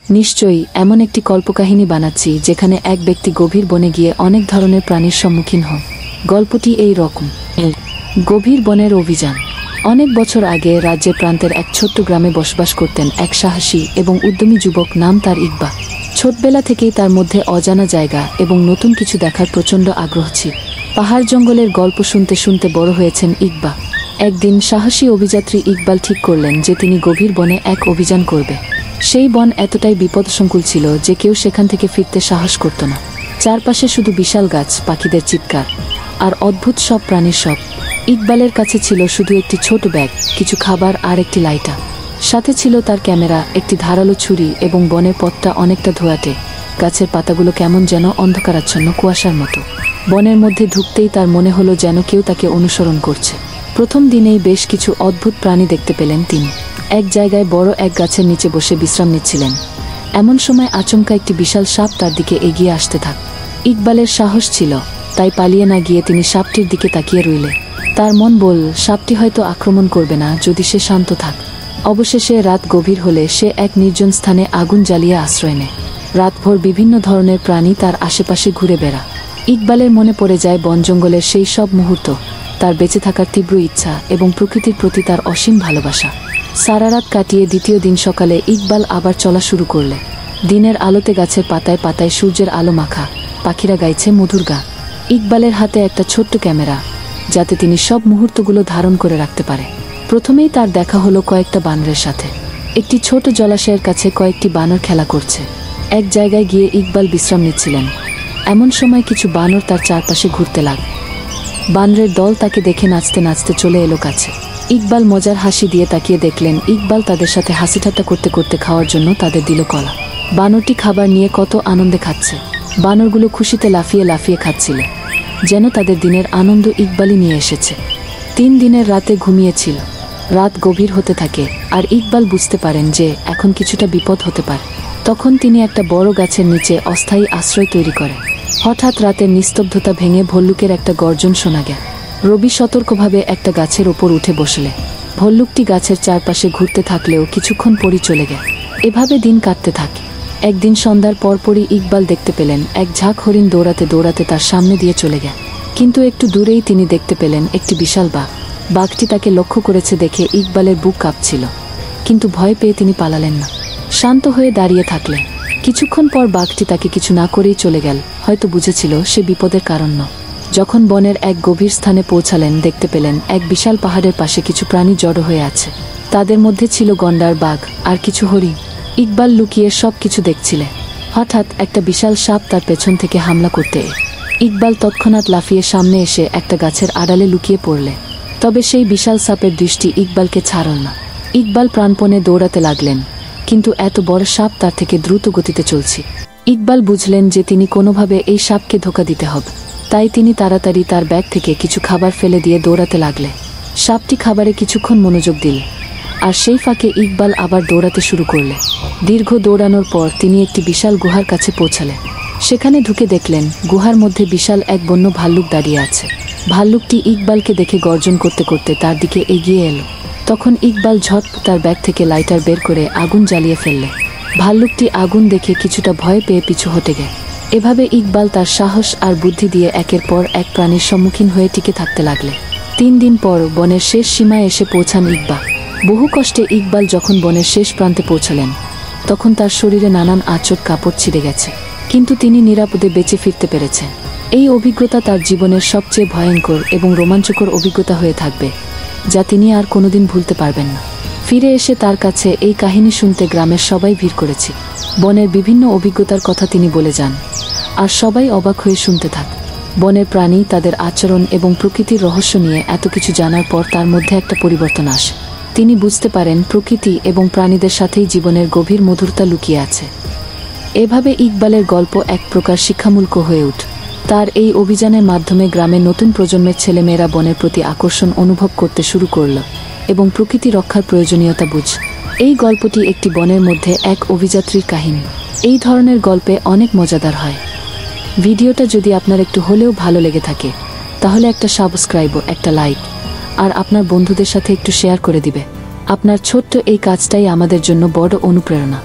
নিশ্চয়ই এমন একটি কল্পকাহিনী বানাচ্ছি যেখানে এক ব্যক্তি গভীর বনে গিয়ে অনেক ধরনের প্রাণীর সম্মুখীন হন। গল্পটি এই রকম। গভীর বনের অভিযান। অনেক বছর আগে রাজ্যের প্রান্তের এক ছোট্ট গ্রামে বসবাস করতেন এক সাহসী এবং উদ্যমী যুবক, নাম তার ইকবা। ছোটবেলা থেকেই তার মধ্যে অজানা জায়গা এবং নতুন কিছু দেখার প্রচণ্ড আগ্রহ ছিল। পাহাড় জঙ্গলের গল্প শুনতে শুনতে বড় হয়েছেন ইকবা। একদিন সাহসী অভিযাত্রী ইকবাল ঠিক করলেন যে তিনি গভীর বনে এক অভিযান করবে। সেই বন এতটাই বিপদসংকুল ছিল যে কেউ সেখান থেকে ফিরতে সাহস করত না। চারপাশে শুধু বিশাল গাছ, পাখিদের চিৎকার আর অদ্ভুত সব প্রাণীর শব। ইকবালের কাছে ছিল শুধু একটি ছোট ব্যাগ, কিছু খাবার আর একটি লাইটার। সাথে ছিল তার ক্যামেরা, একটি ধারালো ছুরি এবং বনের পথটা অনেকটা ধোঁয়াটে। গাছের পাতাগুলো কেমন যেন অন্ধকারাচ্ছন্ন কুয়াশার মতো। বনের মধ্যে ঢুকতেই তার মনে হলো যেন কেউ তাকে অনুসরণ করছে। প্রথম দিনেই বেশ কিছু অদ্ভুত প্রাণী দেখতে পেলেন তিনি। এক জায়গায় বড় এক গাছের নিচে বসে বিশ্রাম নিচ্ছিলেন। এমন সময় আচমকা একটি বিশাল সাপ তার দিকে এগিয়ে আসতে থাক। ইকবালের সাহস ছিল, তাই পালিয়ে না গিয়ে তিনি সাপটির দিকে তাকিয়ে রইলেন। তার মন বলল, সাপটি হয়তো আক্রমণ করবে না যদি সে শান্ত থাক। অবশেষে রাত গভীর হলে সে এক নির্জন স্থানে আগুন জ্বালিয়ে আশ্রয় নেয়। রাতভর বিভিন্ন ধরনের প্রাণী তার আশেপাশে ঘুরে বেড়া। ইকবালের মনে পড়ে যায় বন জঙ্গলের সেই সব মুহূর্ত, তার বেঁচে থাকার তীব্র ইচ্ছা এবং প্রকৃতির প্রতি তার অসীম ভালোবাসা। সারা রাত কাটিয়ে দ্বিতীয় দিন সকালে ইকবাল আবার চলা শুরু করলে। দিনের আলোতে গাছের পাতায় পাতায় সূর্যের আলো মাখা, পাখিরা গাইছে মধুর গান। ইকবালের হাতে একটা ছোট্ট ক্যামেরা, যাতে তিনি সব মুহূর্তগুলো ধারণ করে রাখতে পারে। প্রথমেই তার দেখা হলো কয়েকটা বানরের সাথে। একটি ছোট জলাশয়ের কাছে কয়েকটি বানর খেলা করছে। এক জায়গায় গিয়ে ইকবাল বিশ্রাম নিচ্ছিলেন। এমন সময় কিছু বানর তার চারপাশে ঘুরতে লাগল। বানরের দল তাকে দেখে নাচতে নাচতে চলে এলো কাছে। ইকবাল মজার হাসি দিয়ে তাকিয়ে দেখলেন ইকবাল তাদের সাথে হাসিঠাট্টা করতে করতে খাওয়ার জন্য তাদের দিল কলা। বানরটি খাবার নিয়ে কত আনন্দে খাচ্ছে। বানরগুলো খুশিতে লাফিয়ে লাফিয়ে খাচ্ছিল, যেন তাদের দিনের আনন্দ ইকবালই নিয়ে এসেছে। 3 দিনের রাতে ঘুমিয়েছিল। রাত গভীর হতে থাকে আর ইকবাল বুঝতে পারেন যে এখন কিছুটা বিপদ হতে পারে। তখন তিনি একটা বড় গাছের নিচে অস্থায়ী আশ্রয় তৈরি করেন। হঠাৎ রাতের নিস্তব্ধতা ভেঙে ভল্লুকের একটা গর্জন শোনা গেল। রবি সতর্কভাবে একটা গাছের ওপর উঠে বসলে। ভল্লুকটি গাছের চারপাশে ঘুরতে থাকলেও কিছুক্ষণ পরই চলে গেল। এভাবে দিন কাটতে থাকে। একদিন সন্ধ্যার পরপরই ইকবাল দেখতে পেলেন এক ঝাঁক হরিণ দৌড়াতে দৌড়াতে তার সামনে দিয়ে চলে গেল। কিন্তু একটু দূরেই তিনি দেখতে পেলেন একটি বিশাল বাঘ। বাঘটি তাকে লক্ষ্য করেছে দেখে ইকবালের বুক কাঁপছিল, কিন্তু ভয় পেয়ে তিনি পালালেন না। শান্ত হয়ে দাঁড়িয়ে থাকলেন। কিছুক্ষণ পর বাঘটি তাকে কিছু না করেই চলে গেল, হয়তো বুঝেছিল সে বিপদের কারণ নয়। যখন বনের এক গভীর স্থানে পৌঁছালেন, দেখতে পেলেন এক বিশাল পাহাড়ের পাশে কিছু প্রাণী জড়ো হয়ে আছে। তাদের মধ্যে ছিল গন্ডার, বাঘ আর কিছু হরিণ। ইকবাল লুকিয়ে সব কিছু দেখছিলেন। হঠাৎ একটা বিশাল সাপ তার পেছন থেকে হামলা করতে ইকবাল তৎক্ষণাৎ লাফিয়ে সামনে এসে একটা গাছের আড়ালে লুকিয়ে পড়লে। তবে সেই বিশাল সাপের দৃষ্টি ইকবালকে ছাড়ল না। ইকবাল প্রাণপণে দৌড়াতে লাগলেন, কিন্তু এত বড় সাপ তার থেকে দ্রুত গতিতে চলছে। ইকবাল বুঝলেন যে তিনি কোনোভাবে এই সাপকে ধোঁকা দিতে হবে। তাই তিনি তাড়াতাড়ি তার ব্যাগ থেকে কিছু খাবার ফেলে দিয়ে দৌড়াতে লাগলে। সাপটি খাবারে কিছুক্ষণ মনোযোগ দিল, আর সেই ফাঁকে ইকবাল আবার দৌড়াতে শুরু করলে। দীর্ঘ দৌড়ানোর পর তিনি একটি বিশাল গুহার কাছে পৌঁছালেন। সেখানে ঢুকে দেখলেন গুহার মধ্যে বিশাল এক বন্য ভাল্লুক দাঁড়িয়ে আছে। ভাল্লুকটি ইকবালকে দেখে গর্জন করতে করতে তার দিকে এগিয়ে এলো। তখন ইকবাল ঝট তার ব্যাগ থেকে লাইটার বের করে আগুন জ্বালিয়ে ফেললে। ভাল্লুকটি আগুন দেখে কিছুটা ভয় পেয়ে পিছু হটে গেল। এভাবে ইকবাল তার সাহস আর বুদ্ধি দিয়ে একের পর এক প্রাণীর সম্মুখীন হয়ে টিকে থাকতে লাগলে। 3 দিন পর বনের শেষ সীমায় এসে পৌঁছান ইকবাল। বহু কষ্টে ইকবাল যখন বনের শেষ প্রান্তে পৌঁছালেন, তখন তার শরীরে নানান আঁচড় কাপড় ছিঁড়ে গেছে, কিন্তু তিনি নিরাপদে বেঁচে ফিরতে পেরেছেন। এই অভিজ্ঞতা তার জীবনের সবচেয়ে ভয়ঙ্কর এবং রোমাঞ্চকর অভিজ্ঞতা হয়ে থাকবে, যা তিনি আর কোনোদিন ভুলতে পারবেন না। ফিরে এসে তার কাছে এই কাহিনী শুনতে গ্রামের সবাই ভিড় করেছে। বনের বিভিন্ন অভিজ্ঞতার কথা তিনি বলে যান, আর সবাই অবাক হয়ে শুনতে থাকে। বনের প্রাণী, তাদের আচরণ এবং প্রকৃতির রহস্য নিয়ে এত কিছু জানার পর তার মধ্যে একটা পরিবর্তন আসে। তিনি বুঝতে পারেন প্রকৃতি এবং প্রাণীদের সাথেই জীবনের গভীর মধুরতা লুকিয়ে আছে। এভাবে ইকবালের গল্প এক প্রকার শিক্ষামূলক হয়ে ওঠে। তার এই অভিযানের মাধ্যমে গ্রামের নতুন প্রজন্মের ছেলেমেয়েরা বনের প্রতি আকর্ষণ অনুভব করতে শুরু করল এবং প্রকৃতি রক্ষার প্রয়োজনীয়তা বুঝ। এই গল্পটি একটি বনের মধ্যে এক অভিযাত্রীর কাহিনী। এই ধরনের গল্পে অনেক মজাদার হয়। ভিডিওটা যদি আপনার একটু হলেও ভালো লেগে থাকে, তাহলে একটা সাবস্ক্রাইব, একটা লাইক আর আপনার বন্ধুদের সাথে একটু শেয়ার করে দিবে। আপনার ছোট্ট এই কাজটাই আমাদের জন্য বড় অনুপ্রেরণা।